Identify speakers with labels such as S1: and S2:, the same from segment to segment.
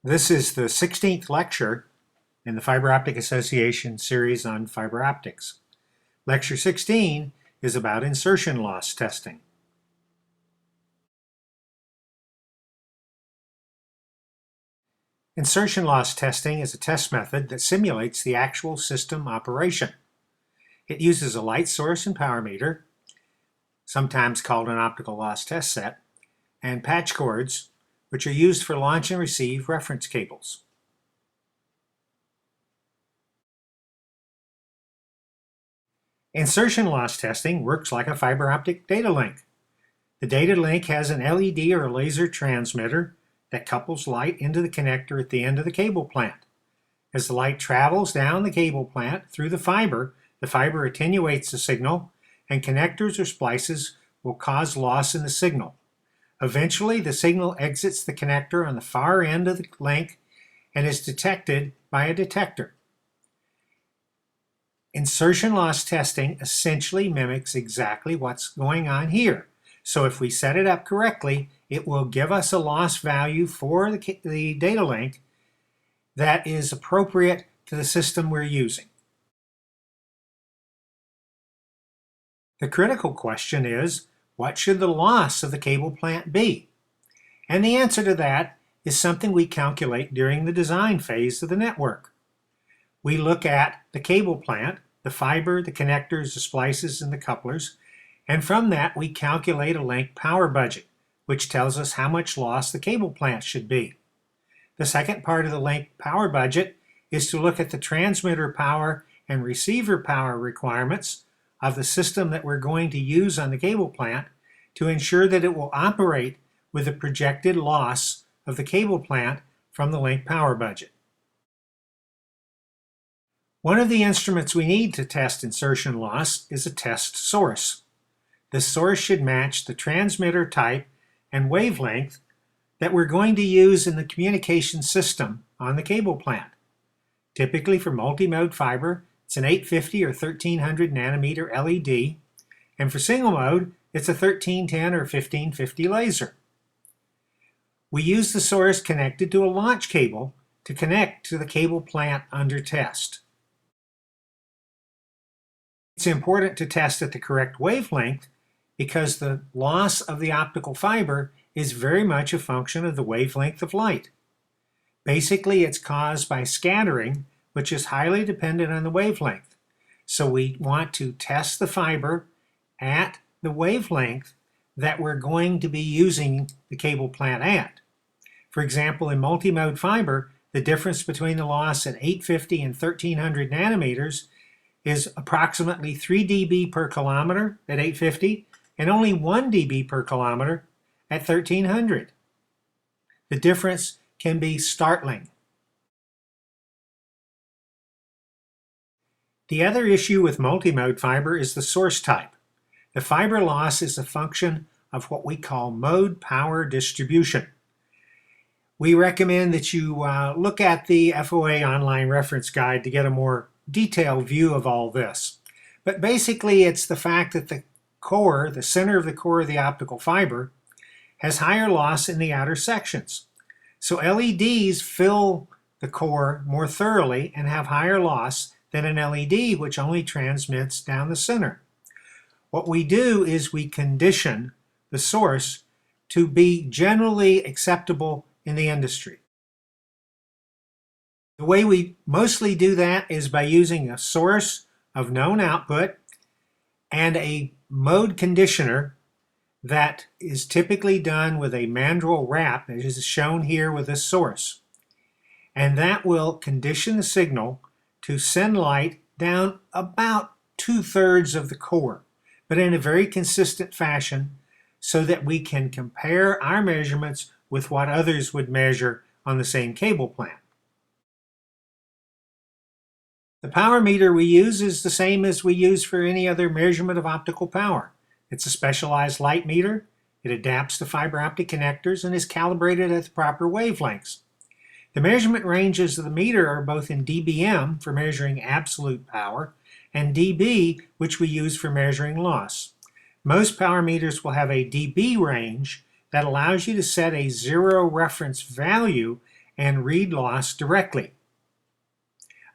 S1: This is the 16th lecture in the Fiber Optic Association series on fiber optics. Lecture 16 is about insertion loss testing. Insertion loss testing is a test method that simulates the actual system operation. It uses a light source and power meter, sometimes called an optical loss test set, and patch cords, which are used for launch and receive reference cables. Insertion loss testing works like a fiber optic data link. The data link has an LED or a laser transmitter that couples light into the connector at the end of the cable plant. As the light travels down the cable plant through the fiber attenuates the signal, and connectors or splices will cause loss in the signal. Eventually, the signal exits the connector on the far end of the link and is detected by a detector. Insertion loss testing essentially mimics exactly what's going on here. So if we set it up correctly, it will give us a loss value for the data link that is appropriate to the system we're using. The critical question is, what should the loss of the cable plant be? And the answer to that is something we calculate during the design phase of the network. We look at the cable plant, the fiber, the connectors, the splices, and the couplers, and from that we calculate a link power budget, which tells us how much loss the cable plant should be. The second part of the link power budget is to look at the transmitter power and receiver power requirements of the system that we're going to use on the cable plant to ensure that it will operate with the projected loss of the cable plant from the link power budget. One of the instruments we need to test insertion loss is a test source. The source should match the transmitter type and wavelength that we're going to use in the communication system on the cable plant. Typically for multi-mode fiber, it's an 850 or 1300 nanometer LED, and for single mode, it's a 1310 or 1550 laser. We use the source connected to a launch cable to connect to the cable plant under test. It's important to test at the correct wavelength because the loss of the optical fiber is very much a function of the wavelength of light. Basically, it's caused by scattering, which is highly dependent on the wavelength. So we want to test the fiber at the wavelength that we're going to be using the cable plant at. For example, in multi-mode fiber, the difference between the loss at 850 and 1300 nanometers is approximately 3 dB per kilometer at 850 and only 1 dB per kilometer at 1300. The difference can be startling. The other issue with multi-mode fiber is the source type. The fiber loss is a function of what we call mode power distribution. We recommend that you look at the FOA online reference guide to get a more detailed view of all this. But basically it's the fact that the core, the center of the core of the optical fiber, has higher loss in the outer sections. So LEDs fill the core more thoroughly and have higher loss than an LED which only transmits down the center. What we do is we condition the source to be generally acceptable in the industry. The way we mostly do that is by using a source of known output and a mode conditioner that is typically done with a mandrel wrap, as is shown here with this source. And that will condition the signal to send light down about 2/3 of the core, but in a very consistent fashion so that we can compare our measurements with what others would measure on the same cable plant. The power meter we use is the same as we use for any other measurement of optical power. It's a specialized light meter. It adapts to fiber optic connectors and is calibrated at the proper wavelengths. The measurement ranges of the meter are both in dBm for measuring absolute power and dB, which we use for measuring loss. Most power meters will have a dB range that allows you to set a zero reference value and read loss directly.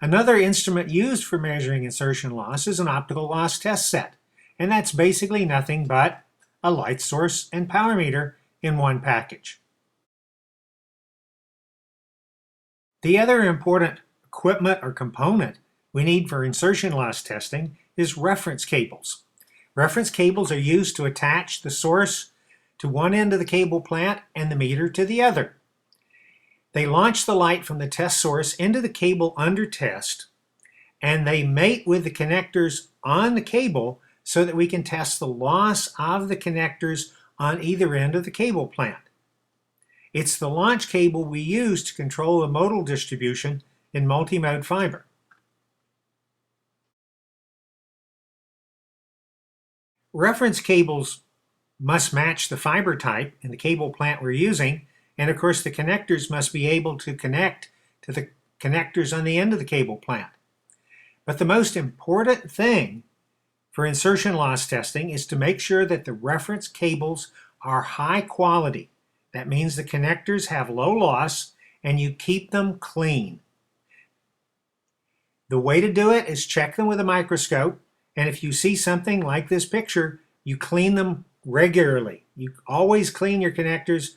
S1: Another instrument used for measuring insertion loss is an optical loss test set, and that's basically nothing but a light source and power meter in one package. The other important equipment or component we need for insertion loss testing is reference cables. Reference cables are used to attach the source to one end of the cable plant and the meter to the other. They launch the light from the test source into the cable under test, and they mate with the connectors on the cable so that we can test the loss of the connectors on either end of the cable plant. It's the launch cable we use to control the modal distribution in multi-mode fiber. Reference cables must match the fiber type in the cable plant we're using, and of course the connectors must be able to connect to the connectors on the end of the cable plant. But the most important thing for insertion loss testing is to make sure that the reference cables are high quality. That means the connectors have low loss and you keep them clean. The way to do it is check them with a microscope, and if you see something like this picture, you clean them regularly. You always clean your connectors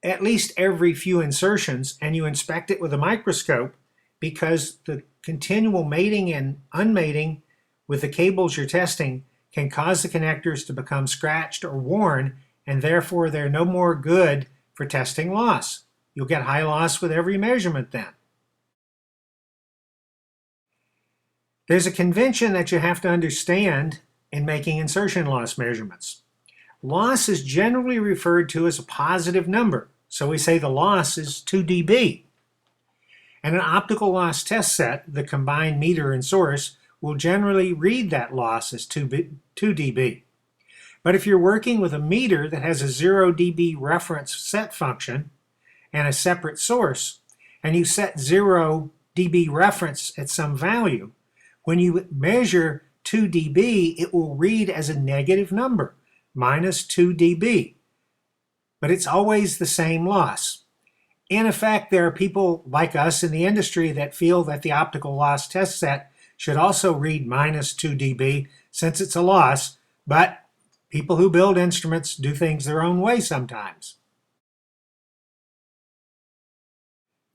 S1: at least every few insertions, and you inspect it with a microscope, because the continual mating and unmating with the cables you're testing can cause the connectors to become scratched or worn, and therefore they're no more good for testing loss. You'll get high loss with every measurement then. There's a convention that you have to understand in making insertion loss measurements. Loss is generally referred to as a positive number, so we say the loss is 2 dB. And an optical loss test set, the combined meter and source, will generally read that loss as 2 dB. But if you're working with a meter that has a 0 dB reference set function and a separate source, and you set 0 dB reference at some value, when you measure 2 dB, it will read as a negative number, minus 2 dB. But it's always the same loss. In effect, there are people like us in the industry that feel that the optical loss test set should also read minus 2 dB since it's a loss, but people who build instruments do things their own way sometimes.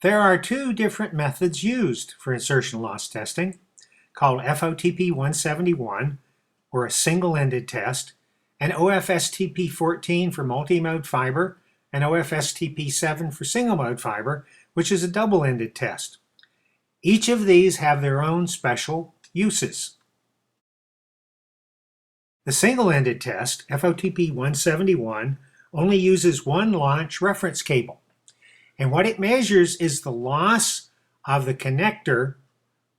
S1: There are two different methods used for insertion loss testing, called FOTP 171, or a single-ended test, and OFSTP 14 for multi-mode fiber, and OFSTP 7 for single-mode fiber, which is a double-ended test. Each of these have their own special uses. The single-ended test, FOTP 171, only uses one launch reference cable, and what it measures is the loss of the connector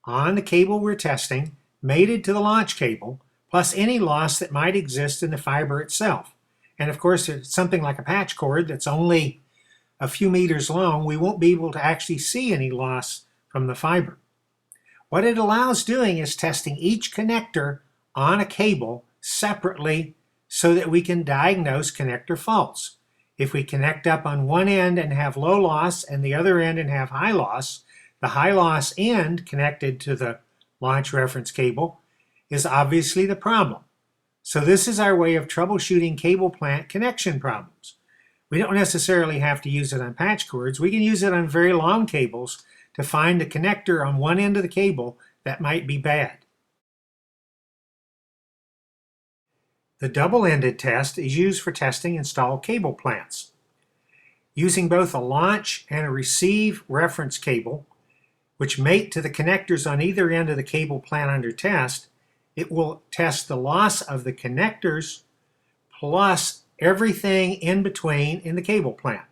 S1: on the cable we're testing, mated to the launch cable, plus any loss that might exist in the fiber itself. And of course, if it's something like a patch cord that's only a few meters long, we won't be able to actually see any loss from the fiber. What it allows doing is testing each connector on a cable separately so that we can diagnose connector faults. If we connect up on one end and have low loss and the other end and have high loss, the high loss end connected to the launch reference cable is obviously the problem. So this is our way of troubleshooting cable plant connection problems. We don't necessarily have to use it on patch cords. We can use it on very long cables to find the connector on one end of the cable that might be bad. The double-ended test is used for testing installed cable plants. Using both a launch and a receive reference cable, which mate to the connectors on either end of the cable plant under test, it will test the loss of the connectors plus everything in between in the cable plant.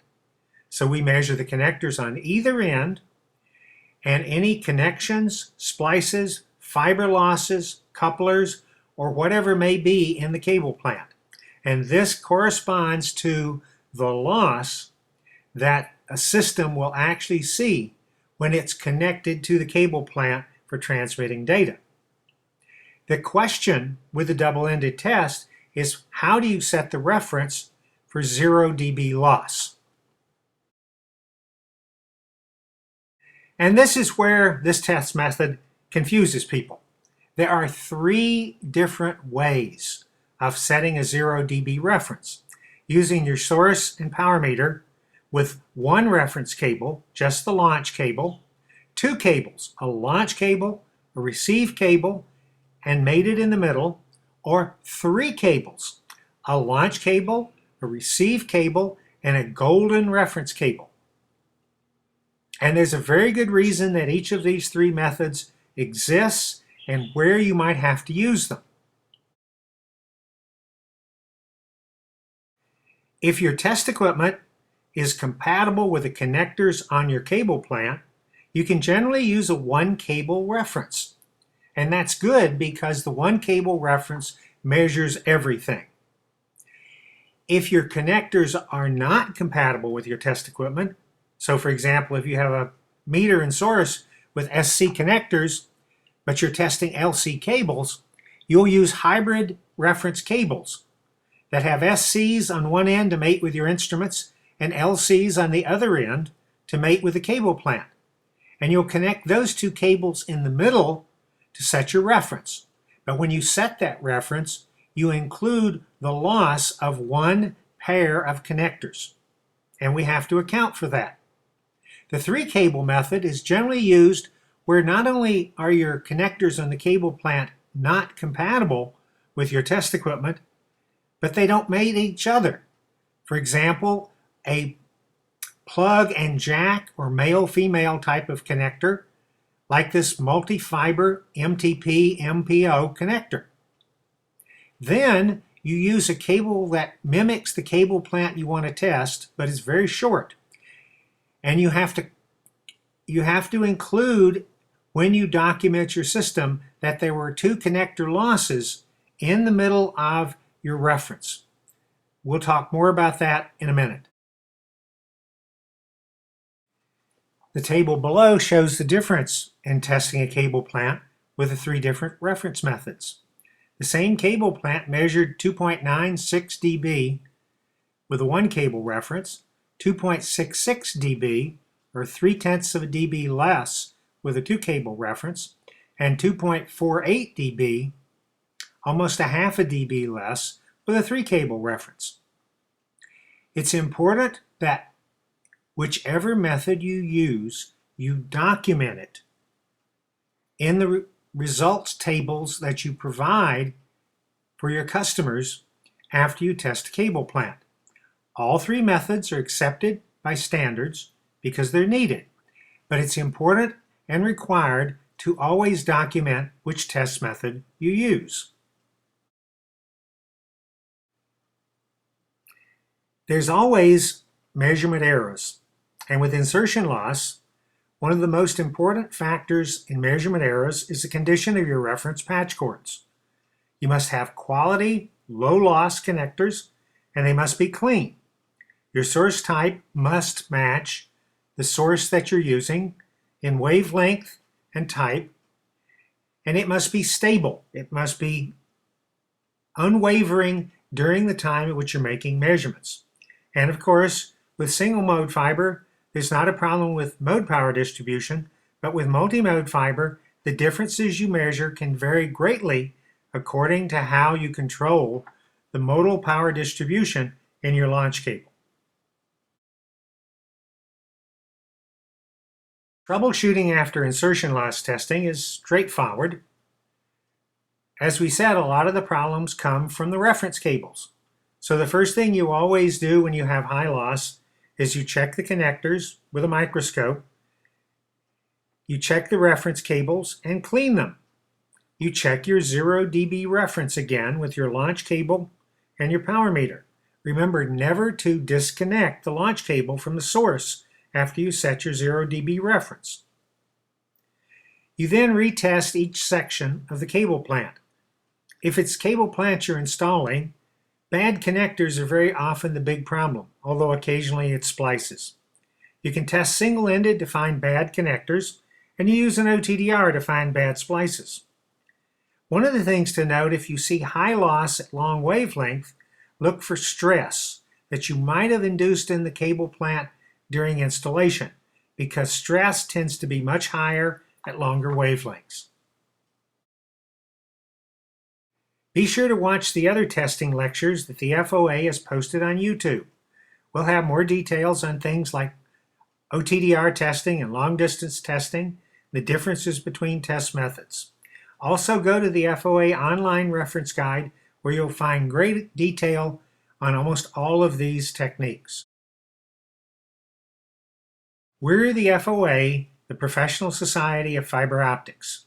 S1: So we measure the connectors on either end and any connections, splices, fiber losses, couplers, or whatever may be in the cable plant. And this corresponds to the loss that a system will actually see when it's connected to the cable plant for transmitting data. The question with the double-ended test is, how do you set the reference for 0 dB loss? And this is where this test method confuses people. There are 3 different ways of setting a 0 dB reference. Using your source and power meter with 1 reference cable, just the launch cable, 2 cables, a launch cable, a receive cable, and mated in the middle, or 3 cables, a launch cable, a receive cable, and a golden reference cable. And there's a very good reason that each of these 3 methods exists and where you might have to use them. If your test equipment is compatible with the connectors on your cable plant, you can generally use a 1 cable reference. And that's good because the 1 cable reference measures everything. If your connectors are not compatible with your test equipment, so for example, if you have a meter and source with SC connectors, but you're testing LC cables, you'll use hybrid reference cables that have SCs on one end to mate with your instruments and LCs on the other end to mate with the cable plant. And you'll connect those 2 cables in the middle to set your reference. But when you set that reference, you include the loss of 1 pair of connectors. And we have to account for that. The 3 cable method is generally used where not only are your connectors on the cable plant not compatible with your test equipment, but they don't mate each other. For example, a plug and jack or male-female type of connector, like this multi-fiber MTP MPO connector. Then you use a cable that mimics the cable plant you want to test, but is very short. And you have to include, when you document your system, that there were 2 connector losses in the middle of your reference. We'll talk more about that in a minute. The table below shows the difference in testing a cable plant with the 3 different reference methods. The same cable plant measured 2.96 dB with a 1 cable reference, 2.66 dB or 0.3 of a dB less with a 2 cable reference, and 2.48 dB, almost a half a dB less, with a 3 cable reference. It's important that whichever method you use, you document it in the results tables that you provide for your customers after you test a cable plant. All 3 methods are accepted by standards because they're needed, but it's important and required to always document which test method you use. There's always measurement errors, and with insertion loss, one of the most important factors in measurement errors is the condition of your reference patch cords. You must have quality, low-loss connectors, and they must be clean. Your source type must match the source that you're using in wavelength and type, and it must be stable. It must be unwavering during the time at which you're making measurements. And of course, with single mode fiber, there's not a problem with mode power distribution, but with multi-mode fiber, the differences you measure can vary greatly according to how you control the modal power distribution in your launch cable. Troubleshooting after insertion loss testing is straightforward. As we said, a lot of the problems come from the reference cables. So the first thing you always do when you have high loss is you check the connectors with a microscope, you check the reference cables and clean them. You check your 0 dB reference again with your launch cable and your power meter. Remember never to disconnect the launch cable from the source after you set your 0 dB reference. You then retest each section of the cable plant. If it's cable plant you're installing, bad connectors are very often the big problem, although occasionally it splices. You can test single-ended to find bad connectors, and you use an OTDR to find bad splices. One of the things to note, if you see high loss at long wavelength, look for stress that you might have induced in the cable plant during installation. because stress tends to be much higher at longer wavelengths. Be sure to watch the other testing lectures that the FOA has posted on YouTube. We'll have more details on things like OTDR testing and long-distance testing, the differences between test methods. Also go to the FOA online reference guide where you'll find great detail on almost all of these techniques. We're the FOA, the Professional Society of Fiber Optics.